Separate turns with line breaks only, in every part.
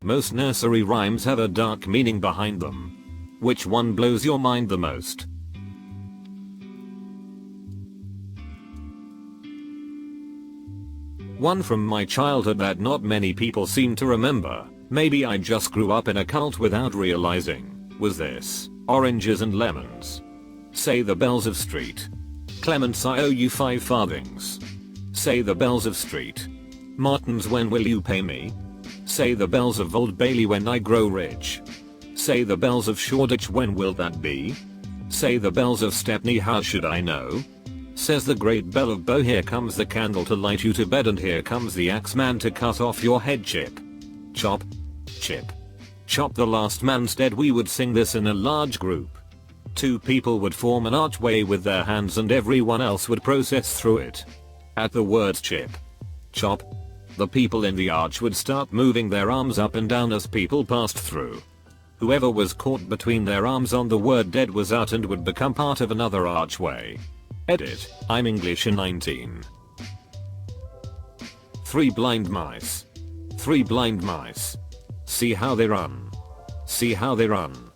Most nursery rhymes have a dark meaning behind them. Which one blows your mind the most? One from my childhood that not many people seem to remember, maybe I just grew up in a cult without realizing, was this: oranges and lemons. Say the bells of street. Clements, I owe you 5 farthings. Say the bells of street. Martins, when will you pay me? Say the bells of Old Bailey, when I grow rich. Say the bells of Shoreditch, when will that be? Say the bells of Stepney, how should I know? Says the great bell of Bow, here comes the candle to light you to bed, and here comes the axe man to cut off your head. Chip, chop, chip, chop, the last man's dead. We would sing this in a large group. 2 people would form an archway with their hands and everyone else would process through it. At the words chip, chop, the people in the arch would start moving their arms up and down as people passed through. Whoever was caught between their arms on the word dead was out and would become part of another archway. Edit, I'm English in 19. 3 blind mice. 3 blind mice. See how they run. See how they run.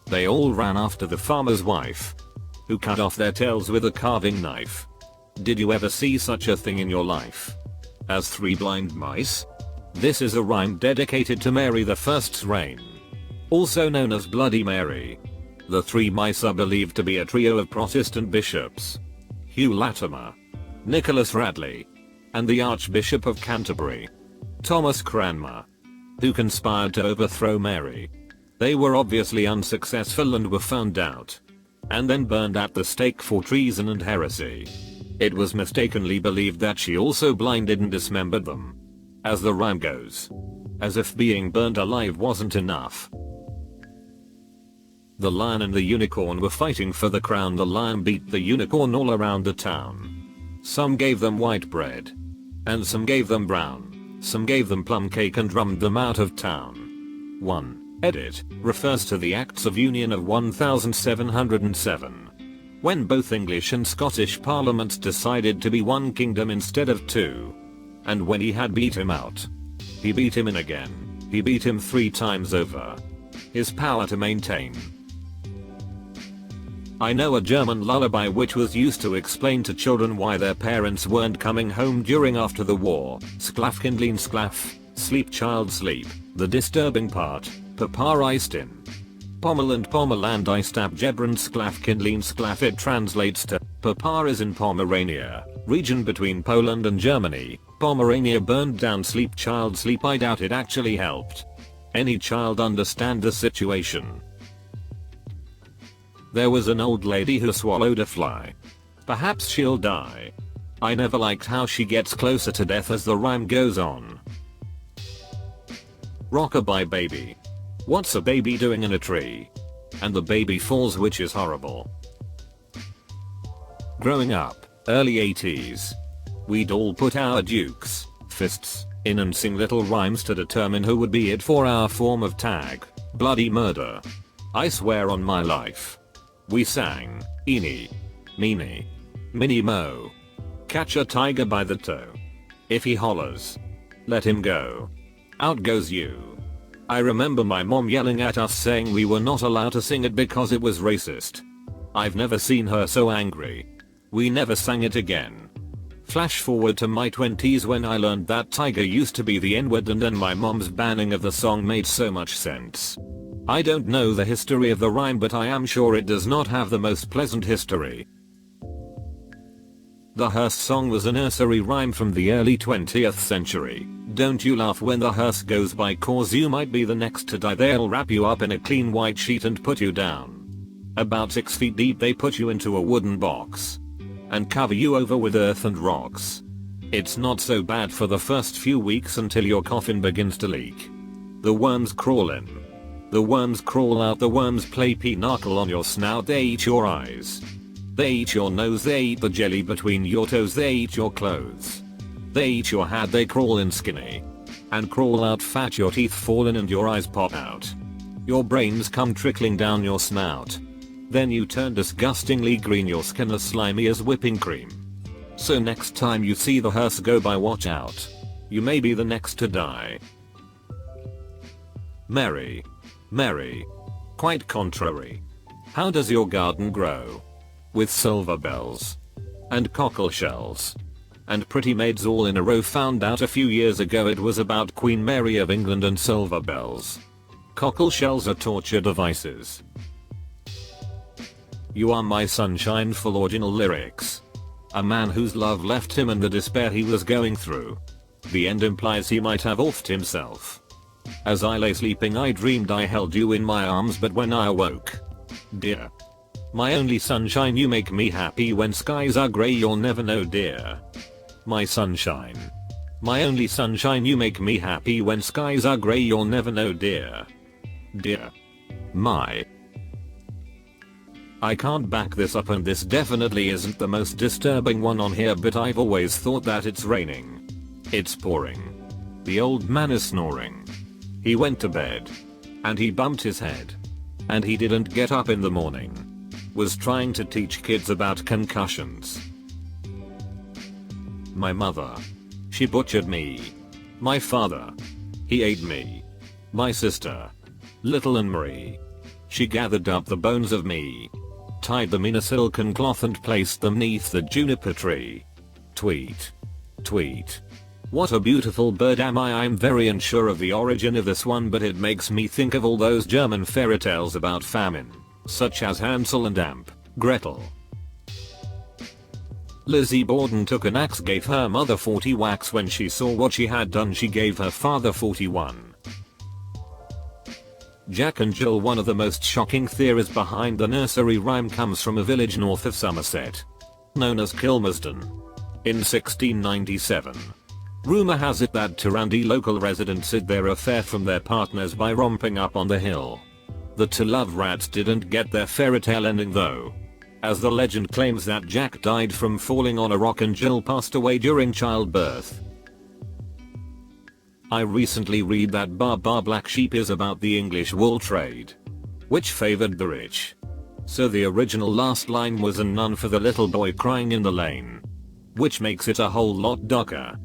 They all ran after the farmer's wife, who cut off their tails with a carving knife. Did you ever see such a thing in your life as 3 blind mice? This is a rhyme dedicated to Mary the First's reign, also known as Bloody Mary. The 3 mice are believed to be a trio of Protestant bishops: Hugh Latimer, Nicholas Radley, and the Archbishop of Canterbury, Thomas Cranmer, who conspired to overthrow Mary. They were obviously unsuccessful and were found out, and then burned at the stake for treason and heresy. It was mistakenly believed that she also blinded and dismembered them. As the rhyme goes, as if being burned alive wasn't enough. The lion and the unicorn were fighting for the crown. The lion beat the unicorn all around the town. Some gave them white bread, and some gave them brown. Some gave them plum cake and drummed them out of town. 1. Edit refers to the Acts of Union of 1707, when both English and Scottish parliaments decided to be one kingdom instead of 2. And when he had beat him out, he beat him in again. He beat him 3 times over. His power to maintain. I know a German lullaby which was used to explain to children why their parents weren't coming home during after the war. Schlaf Kindlein schlaf, sleep child sleep. The disturbing part, Papa iced in. Pommerland Pommerland iced ab Gebran schlaf Kindlein schlaf. It translates to, Papa is in Pomerania, region between Poland and Germany. Pomerania burned down, sleep child sleep. I doubt it actually helped any child understand the situation. There was an old lady who swallowed a fly. Perhaps she'll die. I never liked how she gets closer to death as the rhyme goes on. Rockabye baby. What's a baby doing in a tree? And the baby falls, which is horrible. Growing up, early 80s, we'd all put our dukes, fists, in and sing little rhymes to determine who would be it for our form of tag. Bloody murder. I swear on my life. We sang, eeny, meeny, miny mo. Catch a tiger by the toe. If he hollers, let him go. Out goes you. I remember my mom yelling at us saying we were not allowed to sing it because it was racist. I've never seen her so angry. We never sang it again. Flash forward to my 20s when I learned that tiger used to be the N-word, and then my mom's banning of the song made so much sense. I don't know the history of the rhyme, but I am sure it does not have the most pleasant history. The Hurst Song was a nursery rhyme from the early 20th century. Don't you laugh when the hearse goes by, cause you might be the next to die. They'll wrap you up in a clean white sheet and put you down. About 6 feet deep they put you into a wooden box and cover you over with earth and rocks. It's not so bad for the first few weeks until your coffin begins to leak. The worms crawl in. The worms crawl out. The worms play pinochle on your snout. They eat your eyes. They eat your nose. They eat the jelly between your toes. They eat your clothes. They eat your hat. They crawl in skinny and crawl out fat. Your teeth fall in and your eyes pop out. Your brains come trickling down your snout. Then you turn disgustingly green. Your skin as slimy as whipping cream. So next time you see the hearse go by, watch out. You may be the next to die. Merry. Merry. Quite contrary. How does your garden grow? With silver bells. And cockle shells. And pretty maids all in a row. Found out a few years ago it was about Queen Mary of England and silver bells. Cockle shells are torture devices. You are my sunshine. Full original lyrics. A man whose love left him and the despair he was going through. The end implies he might have offed himself. As I lay sleeping I dreamed I held you in my arms, but when I awoke, dear, my only sunshine, you make me happy when skies are grey. You'll never know, dear. My sunshine. My only sunshine, you make me happy when skies are grey. You'll never know, dear. Dear. My. I can't back this up, and this definitely isn't the most disturbing one on here, but I've always thought that it's raining. It's pouring. The old man is snoring. He went to bed. And he bumped his head. And he didn't get up in the morning. Was trying to teach kids about concussions. My mother. She butchered me. My father. He ate me. My sister. Little Anne Marie. She gathered up the bones of me. Tied them in a silken cloth and placed them neath the juniper tree. Tweet. Tweet. What a beautiful bird am I. I'm very unsure of the origin of this one, but it makes me think of all those German fairy tales about famine, such as Hansel and Gretel. Lizzie Borden took an axe, gave her mother 40 whacks. When she saw what she had done, she gave her father 41. Jack and Jill. One of the most shocking theories behind the nursery rhyme comes from a village north of Somerset, known as Kilmersdon. In 1697. Rumour has it that Turandy local residents hid their affair from their partners by romping up on the hill. The two love rats didn't get their fairy tale ending though, as the legend claims that Jack died from falling on a rock and Jill passed away during childbirth. I recently read that Bar Black Sheep is about the English wool trade, which favoured the rich. So the original last line was "and none for the little boy crying in the lane," which makes it a whole lot darker.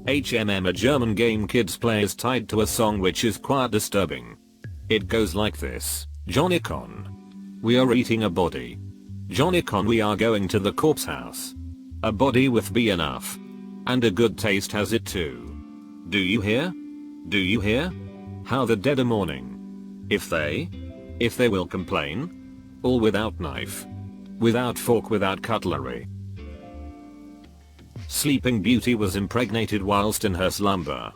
HMM, a German game kids play, is tied to a song which is quite disturbing. It goes like this: Johnny-con, we are eating a body. Johnny-con, we are going to the corpse house. A body with be enough. And a good taste has it too. Do you hear? Do you hear? How the dead are mourning. If they will complain. All without knife. Without fork, without cutlery. Sleeping Beauty was impregnated whilst in her slumber.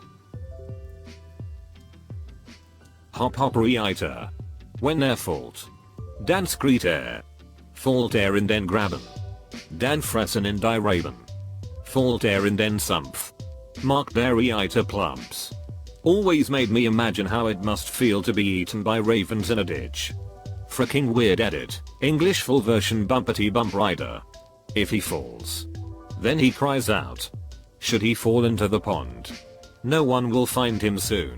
Hop hop reiter. When their fault. Dan Screeter. Fault er in den graben. Dan fressen in die raven. Fault er in den Sumpf. Mark Berry eiter plumps. Always made me imagine how it must feel to be eaten by ravens in a ditch. Fricking weird edit. English full version bumpety bump rider. If he falls. Then he cries out. Should he fall into the pond? No one will find him soon.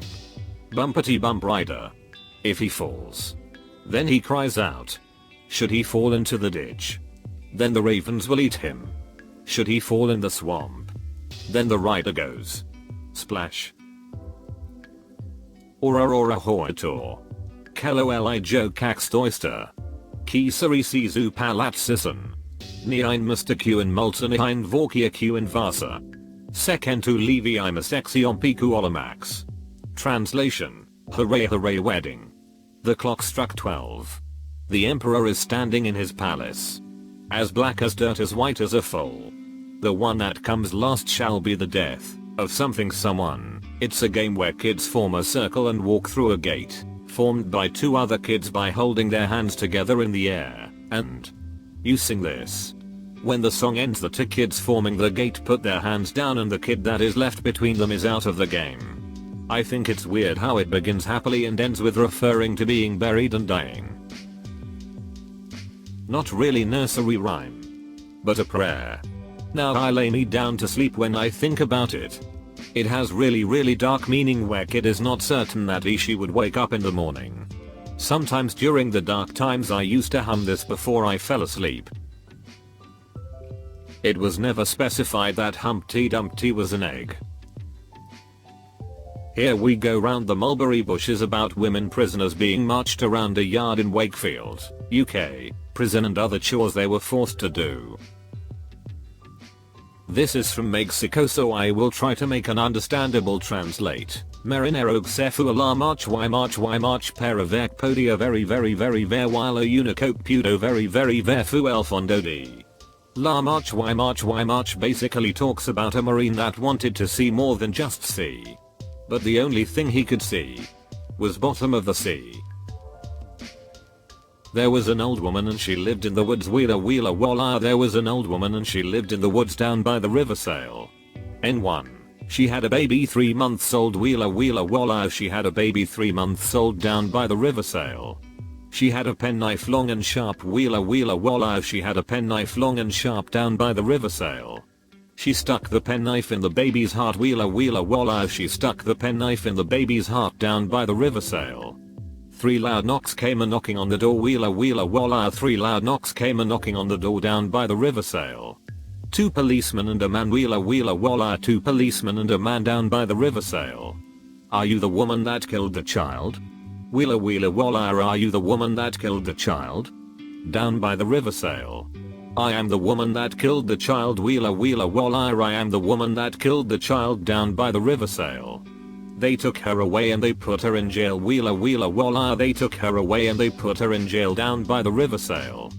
Bumpety bump rider. If he falls. Then he cries out. Should he fall into the ditch? Then the ravens will eat him. Should he fall in the swamp? Then the rider goes. Splash. Ora hoitor. Kello jo kaxt oyster. Kisari sizu palat sisson. Nein Mr. Q in Multon ein Vorkia Q in Vasa. Sekentu Levi I'm a sexy on Piku Olamax. Translation. Hooray hooray wedding. The clock struck 12. The emperor is standing in his palace. As black as dirt, as white as a foal. The one that comes last shall be the death of someone. It's a game where kids form a circle and walk through a gate, formed by two other kids by holding their hands together in the air, and you sing this. When the song ends, the two kids forming the gate put their hands down and the kid that is left between them is out of the game. I think it's weird how it begins happily and ends with referring to being buried and dying. Not really nursery rhyme, but a prayer. Now I lay me down to sleep when I think about it. It has really dark meaning where kid is not certain that she would wake up in the morning. Sometimes during the dark times I used to hum this before I fell asleep. It was never specified that Humpty Dumpty was an egg. Here we go round the Mulberry Bushes about women prisoners being marched around a yard in Wakefield, UK, prison and other chores they were forced to do. This is from Mexico, so I will try to make an understandable translate. Marinero xefu la march para ver podia very ver while a unicope pudo very ver fu el fondo di. La march basically talks about a marine that wanted to see more than just sea. But the only thing he could see was bottom of the sea. There was an old woman and she lived in the woods wheela walla. There was an old woman and she lived in the woods down by the river Sale. N1. She had a baby 3 months old wheela walla. She had a baby 3 months old down by the river Sale. She had a penknife long and sharp wheela walla. She had a penknife long and sharp down by the river Sale. She stuck the penknife in the baby's heart wheela walla. She stuck the penknife in the baby's heart down by the river Sale. 3 loud knocks came a knocking on the door wheela walla. 3 loud knocks came a knocking on the door down by the river Sale. 2 policemen and a man wheela walla. 2 policemen and a man down by the river Sale. Are you the woman that killed the child? Wheela walla. Are you the woman that killed the child? Down by the river Sale. I am the woman that killed the child wheela walla. I am the woman that killed the child down by the river Sale. They took her away and they put her in jail wheela walla. They took her away and they put her in jail down by the river Sale.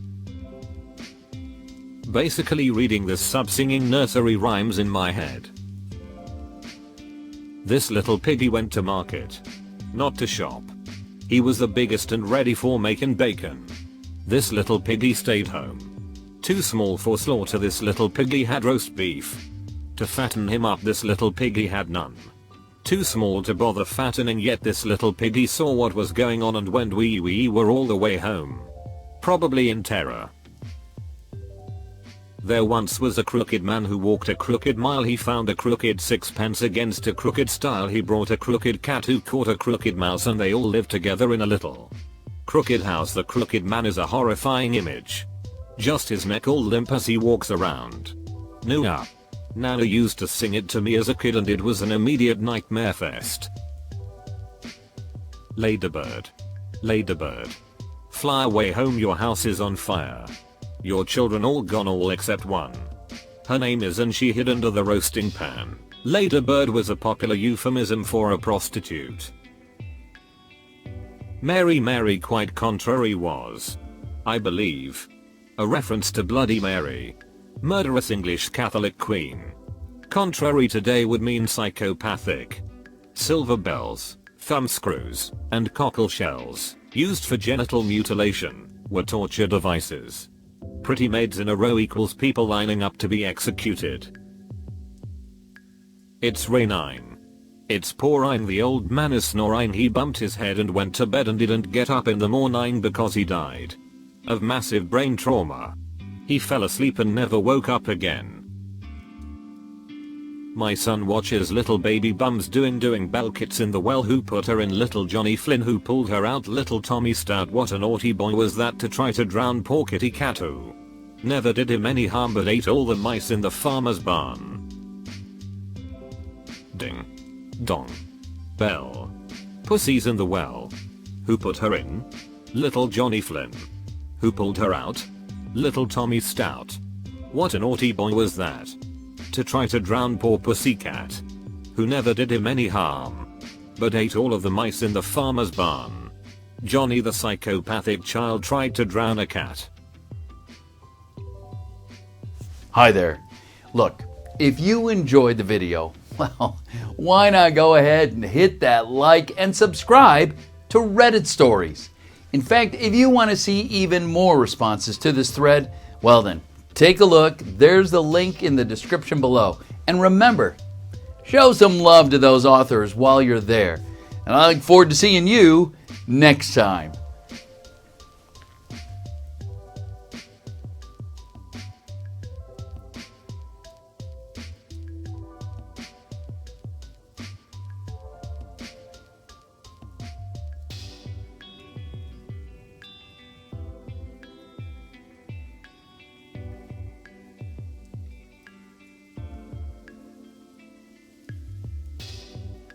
Basically reading this singing nursery rhymes in my head. This little piggy went to market. Not to shop. He was the biggest and ready for making bacon. This little piggy stayed home. Too small for slaughter, this little piggy had roast beef. To fatten him up, this little piggy had none. Too small to bother fattening, yet this little piggy saw what was going on and went we were all the way home. Probably in terror. There once was a crooked man who walked a crooked mile. He found a crooked sixpence against a crooked stile. He brought a crooked cat who caught a crooked mouse, and they all lived together in a little crooked house. The crooked man is a horrifying image. Just his neck all limp as he walks around. Nuh-uh. Nana used to sing it to me as a kid and it was an immediate nightmare fest. Ladybird. Ladybird. Fly away home, your house is on fire. Your children all gone, all except one. Her name is and she hid under the roasting pan. Ladybird was a popular euphemism for a prostitute. Mary Mary, quite contrary, was, I believe, a reference to Bloody Mary, murderous English Catholic queen. Contrary today would mean psychopathic. Silver bells, thumbscrews, and cockle shells, used for genital mutilation, were torture devices. Pretty maids in a row equals people lining up to be executed. It's rain. It's pouring. The old man is snoring. He bumped his head and went to bed and didn't get up in the morning because he died of massive brain trauma. He fell asleep and never woke up again. My son watches little baby bums doing bell kits in the well. Who put her in? Little Johnny Flynn. Who pulled her out? Little Tommy Stout. What a naughty boy was that to try to drown poor kitty cat who never did him any harm but ate all the mice in the farmer's barn. Ding. Dong. Bell. Pussy's in the well. Who put her in? Little Johnny Flynn. Who pulled her out? Little Tommy Stout. What a naughty boy was that to try to drown poor pussycat who never did him any harm but ate all of the mice in the farmer's barn. Johnny the psychopathic child tried to drown a cat.
Hi there. Look, if you enjoyed the video, well, why not go ahead and hit that like and subscribe to Reddit Stories. In fact, if you want to see even more responses to this thread, well then, take a look. There's the link in the description below. And remember, show some love to those authors while you're there. And I look forward to seeing you next time.